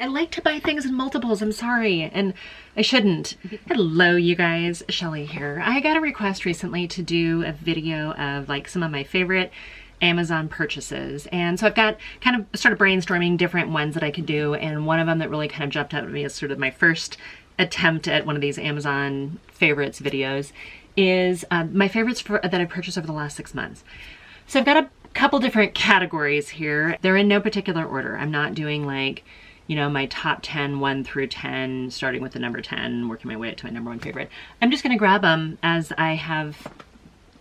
I like to buy things in multiples, I'm sorry, and I shouldn't. Hello you guys, Sheli here. I got a request recently to do a video of like some of my favorite Amazon purchases, and so I've got kind of started brainstorming different ones that I could do, and one of them that really kind of jumped out at me as sort of my first attempt at one of these Amazon favorites videos is my favorites that I purchased over the last 6 months. So I've got a couple different categories here. They're in no particular order. I'm not doing like, you know, my top 10, 1 through 10, starting with the number 10, working my way up to my number 1 favorite. I'm just gonna grab them as I have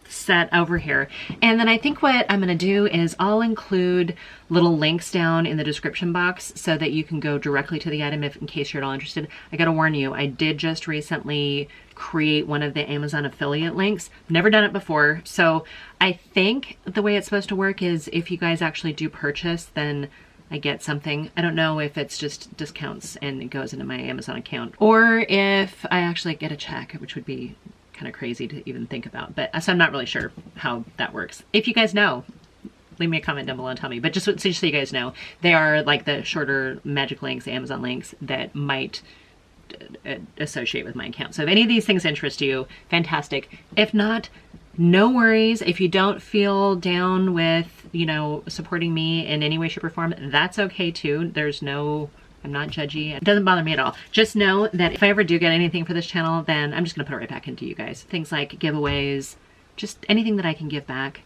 set over here. And then I think what I'm gonna do is I'll include little links down in the description box so that you can go directly to the item in case you're at all interested. I gotta warn you, I did just recently create one of the Amazon affiliate links. Never done it before. So I think the way it's supposed to work is if you guys actually do purchase, then I get something. I don't know if it's just discounts and it goes into my Amazon account, or if I actually get a check, which would be kind of crazy to even think about. But so I'm not really sure how that works. If you guys know, leave me a comment down below and tell me. But just so you guys know, they are like the shorter magic links, Amazon links that might associate with my account. So if any of these things interest you, fantastic. If not, no worries. If you don't feel down with, you know, supporting me in any way, shape, or form, that's okay too. I'm not judgy. It doesn't bother me at all. Just know that if I ever do get anything for this channel, then I'm just gonna put it right back into you guys. Things like giveaways, just anything that I can give back.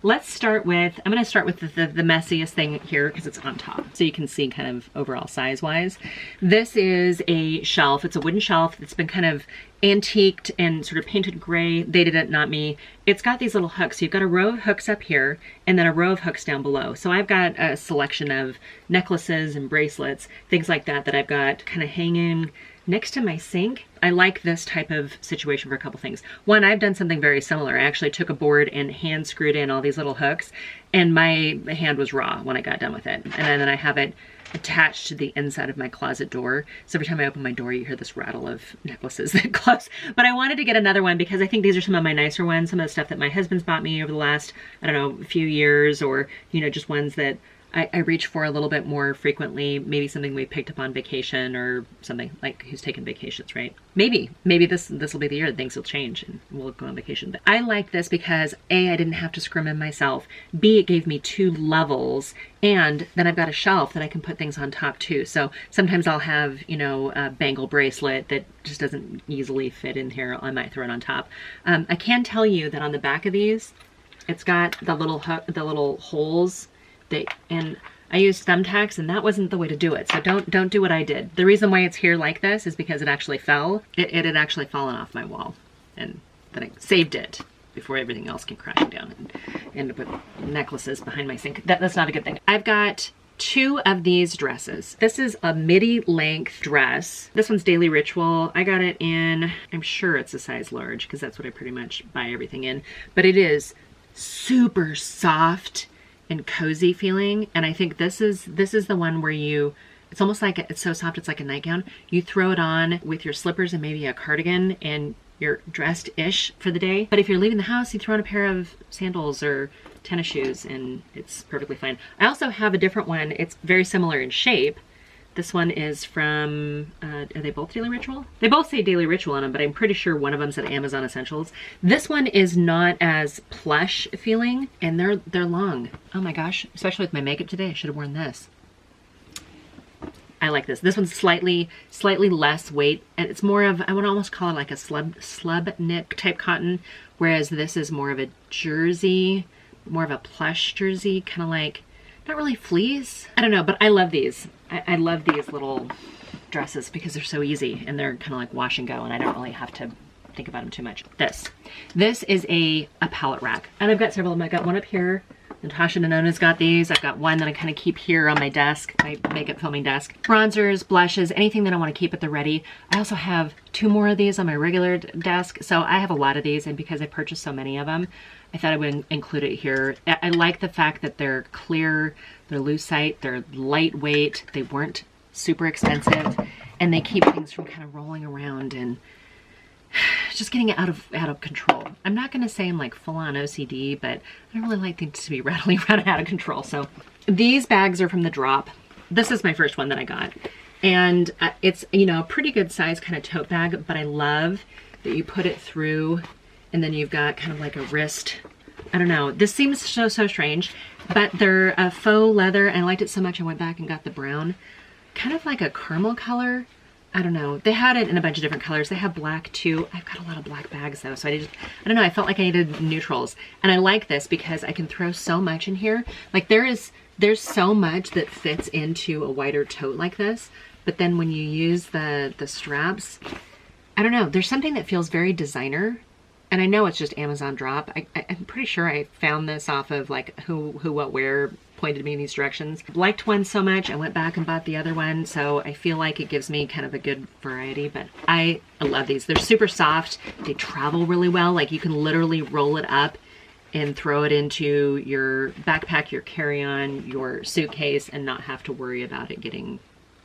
Let's start with, I'm gonna start with the messiest thing here because it's on top. So you can see kind of overall size-wise. This is a shelf. It's a wooden shelf that's been kind of antiqued and sort of painted gray. They did it, not me. It's got these little hooks. So you've got a row of hooks up here and then a row of hooks down below. So I've got a selection of necklaces and bracelets, things like that, that I've got kind of hanging next to my sink. I like this type of situation for a couple things. One, I've done something very similar. I actually took a board and hand screwed in all these little hooks, and my hand was raw when I got done with it. And then I have it attached to the inside of my closet door. So every time I open my door, you hear this rattle of necklaces that close. But I wanted to get another one because I think these are some of my nicer ones, some of the stuff that my husband's bought me over the last, I don't know, few years, or, you know, just ones that I reach for a little bit more frequently, maybe something we picked up on vacation or something, like who's taking vacations, right? Maybe this will be the year that things will change and we'll go on vacation. But I like this because A, I didn't have to scrim in myself. B, it gave me 2 levels, and then I've got a shelf that I can put things on top too. So sometimes I'll have, you know, a bangle bracelet that just doesn't easily fit in here. I might throw it on top. I can tell you that on the back of these, it's got the little holes. And I used thumbtacks, and that wasn't the way to do it. So don't do what I did. The reason why it's here like this is because it actually fell. It had actually fallen off my wall, and then I saved it before everything else came crashing down and end up with necklaces behind my sink. That's not a good thing. I've got 2 of these dresses. This is a midi length dress. This one's Daily Ritual. I got it in, I'm sure it's a size large because that's what I pretty much buy everything in, but it is super soft and cozy feeling. And I think this is the one where it's almost like it's so soft it's like a nightgown. You throw it on with your slippers and maybe a cardigan and you're dressed-ish for the day. But if you're leaving the house, you throw on a pair of sandals or tennis shoes and it's perfectly fine. I also have a different one. It's very similar in shape. This one is from, are they both Daily Ritual? They both say Daily Ritual on them, but I'm pretty sure one of them's at Amazon Essentials. This one is not as plush feeling, and they're long. Oh my gosh, especially with my makeup today, I should have worn this. I like this. This one's slightly less weight, and it's more of, I would almost call it like a slub knit type cotton, whereas this is more of a jersey, more of a plush jersey, kind of like, not really fleece. I don't know, but I love these. I love these little dresses because they're so easy and they're kind of like wash and go, and I don't really have to think about them too much. This is a palette rack, and I've got several of them. I got one up here. Natasha Denona's got these. I've got one that I kind of keep here on my desk, my makeup filming desk. Bronzers, blushes, anything that I want to keep at the ready. I also have 2 more of these on my regular desk, so I have a lot of these, and because I purchased so many of them, I thought I would include it here. I like the fact that they're clear, they're lucite, they're lightweight, they weren't super expensive, and they keep things from kind of rolling around and just getting out of control. I'm not going to say I'm like full-on OCD, but I don't really like things to be rattling around out of control. So these bags are from the drop. this is my first one that I got. And it's, you know, a pretty good size kind of tote bag, but I love that you put it through and then you've got kind of like a wrist. I don't know. This seems so strange, but they're a faux leather, and I liked it so much I went back and got the brown. Kind of like a caramel color. I don't know. They had it in a bunch of different colors. They have black too. I've got a lot of black bags though, so I don't know. I felt like I needed neutrals. And I like this because I can throw so much in here. Like there's so much that fits into a wider tote like this. But then when you use the straps, I don't know. There's something that feels very designer. And I know it's just Amazon drop. I'm pretty sure I found this off of like Who What Wear pointed me in these directions. Liked one so much, I went back and bought the other one, so I feel like it gives me kind of a good variety, but I love these. They're super soft. They travel really well. Like you can literally roll it up and throw it into your backpack, your carry-on, your suitcase, and not have to worry about it getting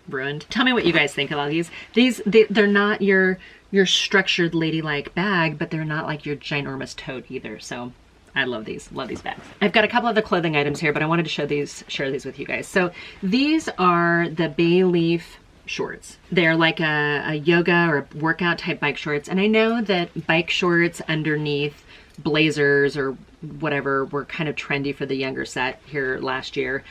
ruined. Tell me what you guys think about these. They're not your structured ladylike bag, but they're not like your ginormous tote either, so I love these bags. I've got a couple other clothing items here, but I wanted to share these with you guys. So these are the BALEAF shorts. They're like a yoga or workout type bike shorts. And I know that bike shorts underneath blazers or whatever were kind of trendy for the younger set here last year.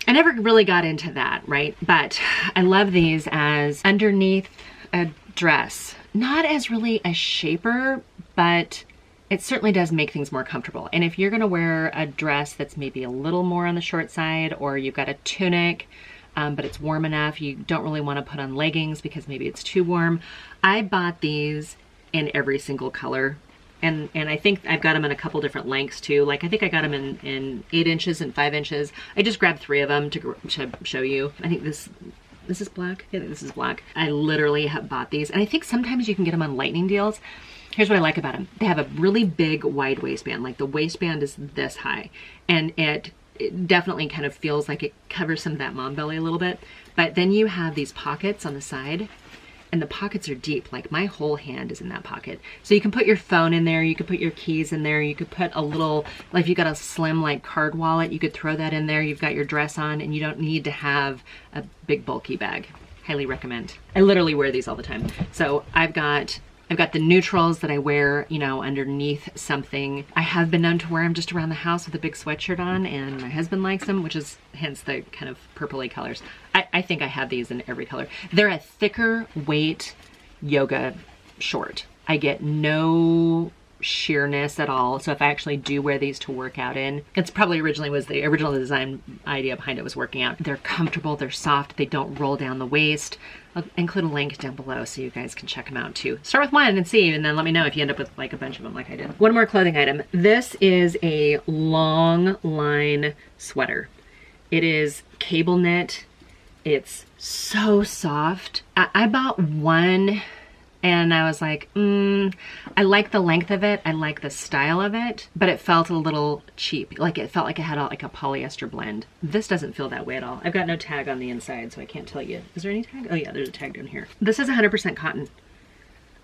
I never really got into that, right? But I love these as underneath a dress. Not as really a shaper, but it certainly does make things more comfortable. And if you're gonna wear a dress that's maybe a little more on the short side, or you've got a tunic, but it's warm enough, you don't really wanna put on leggings because maybe it's too warm. I bought these in every single color. And I think I've got them in a couple different lengths too. Like I think I got them in 8 inches and 5 inches. I just grabbed 3 of them to show you. I think this is black. I think this is black. I literally have bought these. And I think sometimes you can get them on lightning deals. Here's what I like about them. They have a really big wide waistband. Like the waistband is this high. And it definitely kind of feels like it covers some of that mom belly a little bit. But then you have these pockets on the side. And the pockets are deep, like my whole hand is in that pocket. So you can put your phone in there, you could put your keys in there, you could put a little, like if you got a slim like card wallet, you could throw that in there, you've got your dress on, and you don't need to have a big bulky bag. Highly recommend. I literally wear these all the time. So I've got the neutrals that I wear, you know, underneath something. I have been known to wear them just around the house with a big sweatshirt on, and my husband likes them, which is hence the kind of purpley colors. I think I have these in every color. They're a thicker weight yoga short. I get no sheerness at all. So if I actually do wear these to work out in, it's probably was the original design idea behind it was working out. They're comfortable, they're soft, they don't roll down the waist. I'll include a link down below so you guys can check them out too. Start with one and see, and then let me know if you end up with like a bunch of them like I did. One more clothing item. This is a long line sweater. It is cable knit. It's so soft. I bought one and I was like, I like the length of it. I like the style of it, but it felt a little cheap. Like it felt like it had like a polyester blend. This doesn't feel that way at all. I've got no tag on the inside, so I can't tell you. Is there any tag? Oh yeah, there's a tag down here. This is 100% cotton.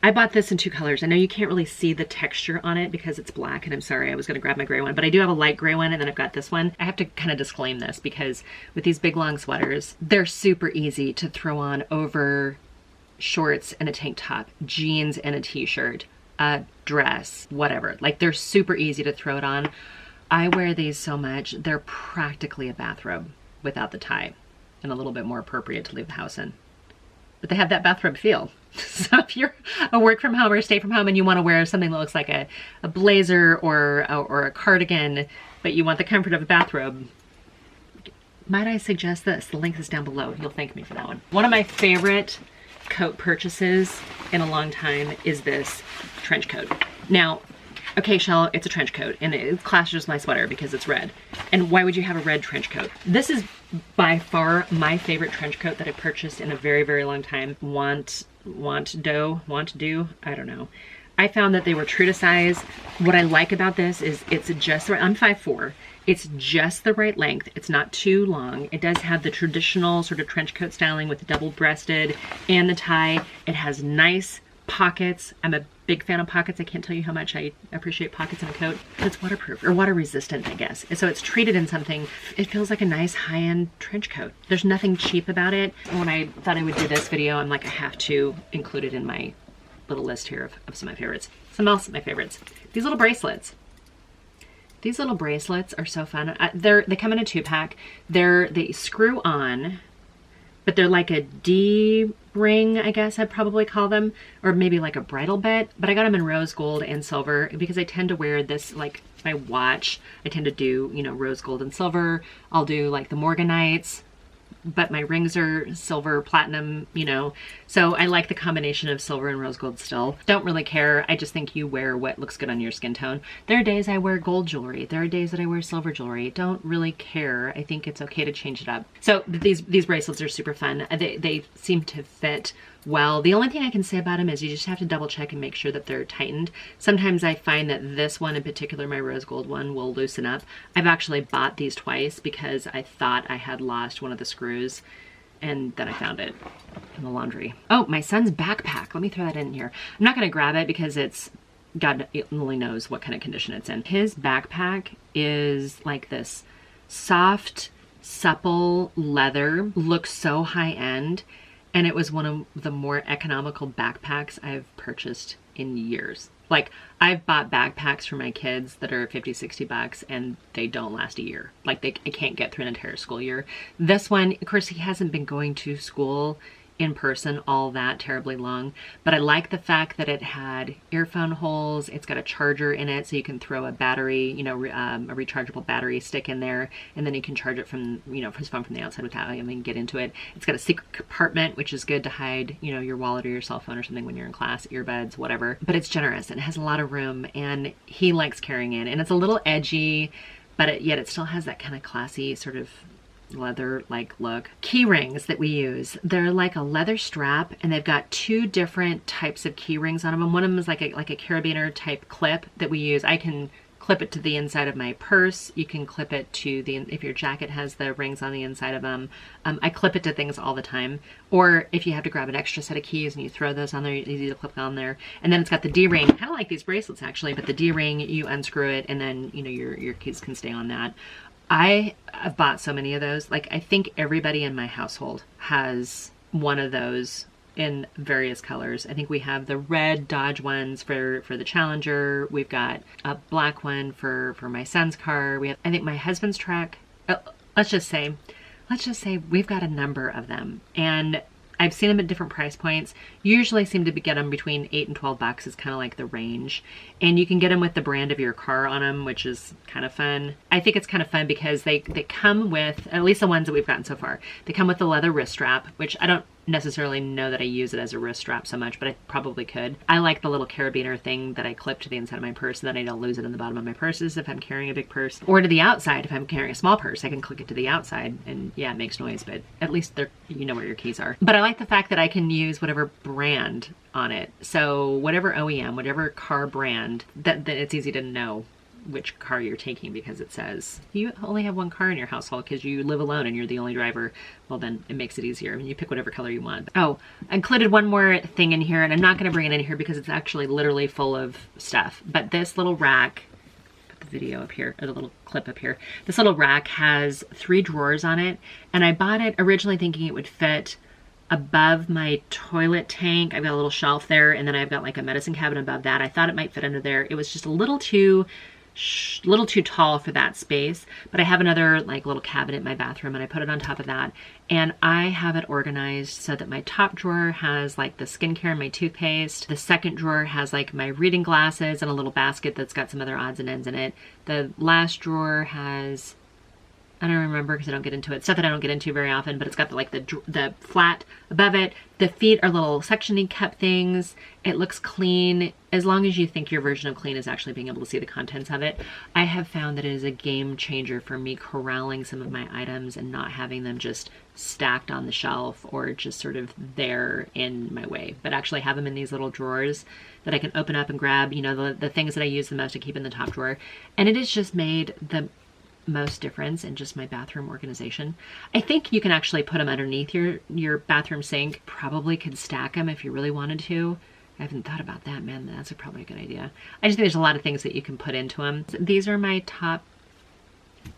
I bought this in 2 colors. I know you can't really see the texture on it because it's black, and I'm sorry, I was gonna grab my gray one, but I do have a light gray one, and then I've got this one. I have to kind of disclaim this because with these big long sweaters, they're super easy to throw on over shorts and a tank top, jeans and a t-shirt, a dress, whatever. Like they're super easy to throw it on. I wear these so much, they're practically a bathrobe without the tie and a little bit more appropriate to leave the house in. But they have that bathrobe feel. So if you're a work from home or stay from home and you want to wear something that looks like a blazer or a cardigan, but you want the comfort of a bathrobe, might I suggest this? The link is down below. You'll thank me for that one. One of my favorite coat purchases in a long time is this trench coat. Now, okay, Shell, it's a trench coat and it clashes my sweater because it's red. And why would you have a red trench coat? This is by far my favorite trench coat that I purchased in a very, very long time. Wantdo, I don't know. I found that they were true to size. What I like about this is it's just right. I'm 5'4". It's just the right length. It's not too long. It does have the traditional sort of trench coat styling with the double-breasted and the tie. It has nice Pockets. I'm a big fan of pockets. I can't tell you how much I appreciate pockets in a coat. It's waterproof, or water resistant, I guess. So it's treated in something, it feels like a nice high-end trench coat. There's nothing cheap about it. When I thought I would do this video, I'm like, I have to include it in my little list here of some of my favorites. Some else of my favorites. These little bracelets. These little bracelets are so fun. They come in a 2-pack. They screw on, but they're like a D-ring, I guess I'd probably call them, or maybe like a bridle bit. But I got them in rose gold and silver because I tend to wear this, like my watch, I tend to do, you know, rose gold and silver. I'll do like the Morganites, but my rings are silver, platinum, you know. So I like the combination of silver and rose gold still. Don't really care. I just think you wear what looks good on your skin tone. There are days I wear gold jewelry. There are days that I wear silver jewelry. Don't really care. I think it's okay to change it up. So these bracelets are super fun. They seem to fit well. The only thing I can say about them is you just have to double check and make sure that they're tightened. Sometimes I find that this one in particular, my rose gold one, will loosen up. I've actually bought these twice because I thought I had lost one of the screws, and then I found it in the laundry. Oh, my son's backpack. Let me throw that in here. I'm not going to grab it because it's, God only knows what kind of condition it's in. His backpack is like this soft, supple leather, looks so high end. And it was one of the more economical backpacks I've purchased in years. Like, I've bought backpacks for my kids that are 50, 60 bucks and they don't last a year. Like, I can't get through an entire school year. This one, of course, he hasn't been going to school in person all that terribly long, but I like the fact that it had earphone holes. It's got a charger in it, so you can throw a battery, you know, a rechargeable battery stick in there, and then you can charge it from, you know, his phone from the outside without having to get into it. It's got a secret compartment, which is good to hide, you know, your wallet or your cell phone or something when you're in class, earbuds, whatever. But it's generous and it has a lot of room, and he likes carrying it. And it's a little edgy, but yet it still has that kind of classy sort of leather-like look. Key rings that we use, they're like a leather strap, and they've got 2 different types of key rings on them. One of them is like a carabiner type clip that we use. I can clip it to the inside of my purse. You can clip it to the, if your jacket has the rings on the inside of them. I clip it to things all the time. Or if you have to grab an extra set of keys and you throw those on there, it's easy to clip on there. And then it's got the D-ring, kind of like these bracelets actually, but the D-ring, you unscrew it and then, you know, your keys can stay on that. I have bought so many of those. Like, I think everybody in my household has one of those in various colors. I think we have the red Dodge ones for the Challenger. We've got a black one for my son's car. We have, I think, my husband's truck. Let's just say we've got a number of them, and I've seen them at different price points. Usually seem to get them between $8 and $12 is kind of like the range. And you can get them with the brand of your car on them, which is kind of fun. I think it's kind of fun because they come with, at least the ones that we've gotten so far, they come with the leather wrist strap, which I don't necessarily know that I use it as a wrist strap so much, but I probably could. I like the little carabiner thing that I clip to the inside of my purse so that I don't lose it in the bottom of my purses if I'm carrying a big purse, or to the outside if I'm carrying a small purse. I can click it to the outside, and yeah, it makes noise, but at least you know where your keys are. But I like the fact that I can use whatever brand on it. So whatever OEM, whatever car brand, that it's easy to know which car you're taking because it says you only have one car in your household because you live alone and you're the only driver. Well, then it makes it easier. I mean, you pick whatever color you want. Oh, I included one more thing in here, and I'm not going to bring it in here because it's actually literally full of stuff. But this little rack, put the video up here, or the little clip up here. This little rack has 3 drawers on it, and I bought it originally thinking it would fit above my toilet tank. I've got a little shelf there, and then I've got like a medicine cabinet above that. I thought it might fit under there. It was just a little too tall for that space, but I have another like little cabinet in my bathroom, and I put it on top of that, and I have it organized so that my top drawer has like the skincare and my toothpaste. The second drawer has like my reading glasses and a little basket that's got some other odds and ends in it. The last drawer has, I don't remember because I don't get into it. Stuff that I don't get into very often, but it's got the flat above it. The feet are little sectioning cup things. It looks clean, as long as you think your version of clean is actually being able to see the contents of it. I have found that it is a game changer for me corralling some of my items and not having them just stacked on the shelf or just sort of there in my way, but actually have them in these little drawers that I can open up and grab, you know, the things that I use the most to keep in the top drawer. And it has just made the most difference in just my bathroom organization. I think you can actually put them underneath your bathroom sink. Probably could stack them if you really wanted to. I haven't thought about that, man. That's probably a good idea. I just think there's a lot of things that you can put into them. These are my top,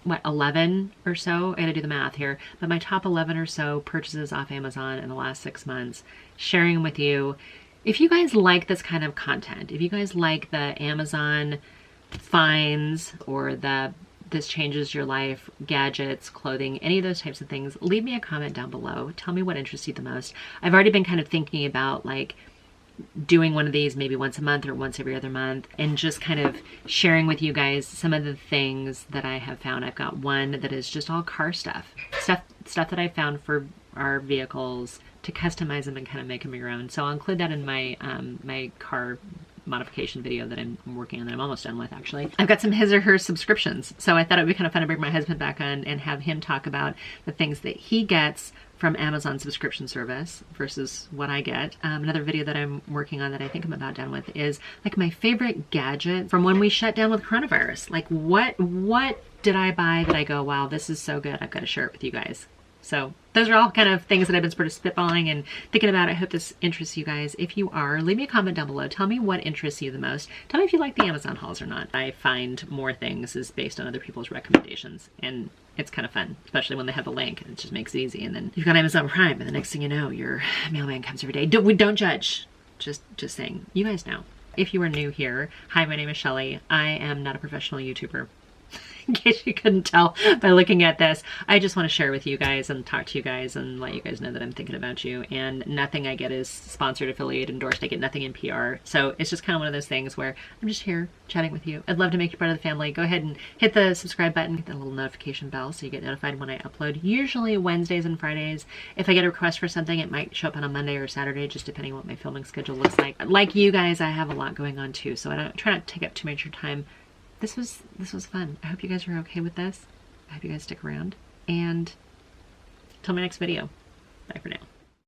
what, 11 or so? I gotta do the math here. But my top 11 or so purchases off Amazon in the last 6 months. Sharing them with you. If you guys like this kind of content, if you guys like the Amazon finds or the this changes your life, gadgets, clothing, any of those types of things, leave me a comment down below. Tell me what interests you the most. I've already been kind of thinking about like doing one of these maybe once a month or once every other month and just kind of sharing with you guys some of the things that I have found. I've got one that is just all car stuff that I found for our vehicles to customize them and kind of make them your own. So I'll include that in my my car modification video that I'm working on, that I'm almost done with actually. I've got some his or her subscriptions, so I thought it would be kind of fun to bring my husband back on and have him talk about the things that he gets from Amazon subscription service versus what I get. Another video that I'm working on that I think I'm about done with is like my favorite gadget from when we shut down with coronavirus. Like what did I buy that I go, wow, this is so good, I've got to share it with you guys. So those are all kind of things that I've been sort of spitballing and thinking about. I hope this interests you guys. If you are, leave me a comment down below. Tell me what interests you the most. Tell me if you like the Amazon hauls or not. I find more things is based on other people's recommendations, and it's kind of fun, especially when they have a link and it just makes it easy. And then you've got Amazon Prime, and the next thing you know, your mailman comes every day. We don't judge. Just saying. You guys know. If you are new here, hi, my name is Sheli. I am not a professional YouTuber. In case you couldn't tell by looking at this, I just want to share with you guys and talk to you guys and let you guys know that I'm thinking about you. And nothing I get is sponsored, affiliate, endorsed. I get nothing in PR. So it's just kind of one of those things where I'm just here chatting with you. I'd love to make you part of the family. Go ahead and hit the subscribe button, hit that little notification bell so you get notified when I upload, usually Wednesdays and Fridays. If I get a request for something, it might show up on a Monday or Saturday, just depending on what my filming schedule looks like. Like you guys, I have a lot going on too, so I don't try not to take up too much of your time. This was fun. I hope you guys are okay with this. I hope you guys stick around. And till my next video. Bye for now.